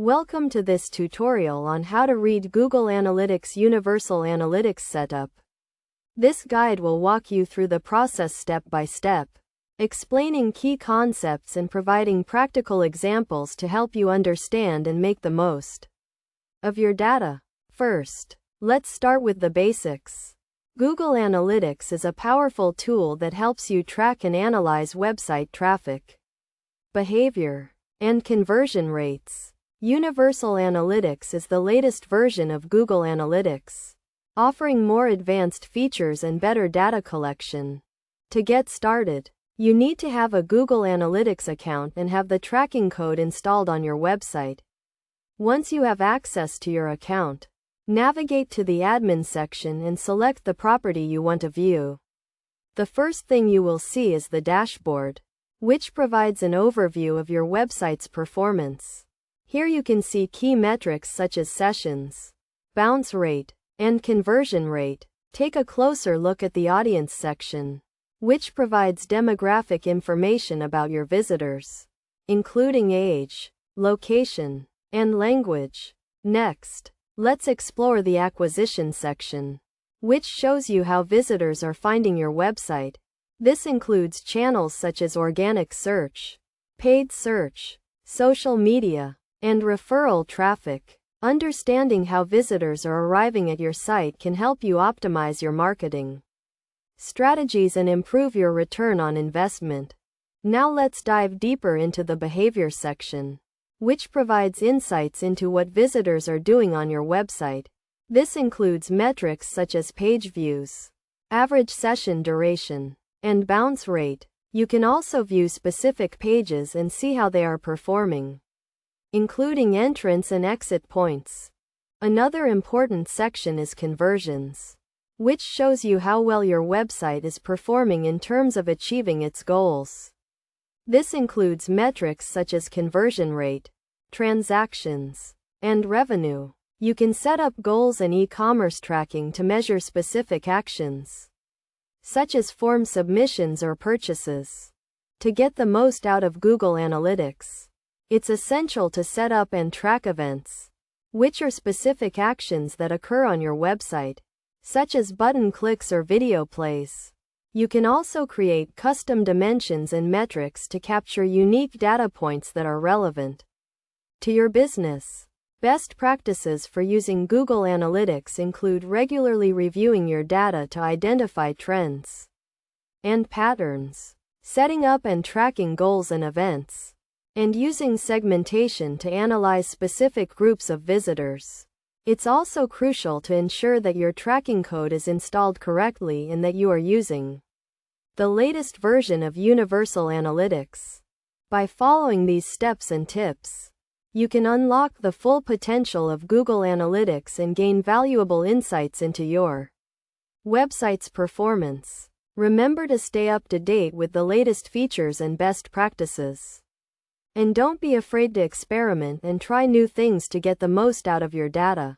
Welcome to this tutorial on how to read Google Analytics Universal Analytics Setup. This guide will walk you through the process step by step, explaining key concepts and providing practical examples to help you understand and make the most of your data. First, let's start with the basics. Google Analytics is a powerful tool that helps you track and analyze website traffic, behavior, and conversion rates. Universal Analytics is the latest version of Google Analytics, offering more advanced features and better data collection. To get started, you need to have a Google Analytics account and have the tracking code installed on your website. Once you have access to your account, navigate to the admin section and select the property you want to view. The first thing you will see is the dashboard, which provides an overview of your website's performance. Here you can see key metrics such as sessions, bounce rate, and conversion rate. Take a closer look at the audience section, which provides demographic information about your visitors, including age, location, and language. Next, let's explore the acquisition section, which shows you how visitors are finding your website. This includes channels such as organic search, paid search, social media, and referral traffic. Understanding how visitors are arriving at your site can help you optimize your marketing strategies and improve your return on investment. Now let's dive deeper into the behavior section, which provides insights into what visitors are doing on your website. This includes metrics such as page views, average session duration, and bounce rate. You can also view specific pages and see how they are performing, including entrance and exit points. Another important section is conversions, which shows you how well your website is performing in terms of achieving its goals. This includes metrics such as conversion rate, transactions, and revenue. You can set up goals and e-commerce tracking to measure specific actions, such as form submissions or purchases. To get the most out of Google Analytics, it's essential to set up and track events, which are specific actions that occur on your website, such as button clicks or video plays. You can also create custom dimensions and metrics to capture unique data points that are relevant to your business. Best practices for using Google Analytics include regularly reviewing your data to identify trends and patterns, setting up and tracking goals and events, and using segmentation to analyze specific groups of visitors. It's also crucial to ensure that your tracking code is installed correctly and that you are using the latest version of Universal Analytics. By following these steps and tips, you can unlock the full potential of Google Analytics and gain valuable insights into your website's performance. Remember to stay up to date with the latest features and best practices. And don't be afraid to experiment and try new things to get the most out of your data.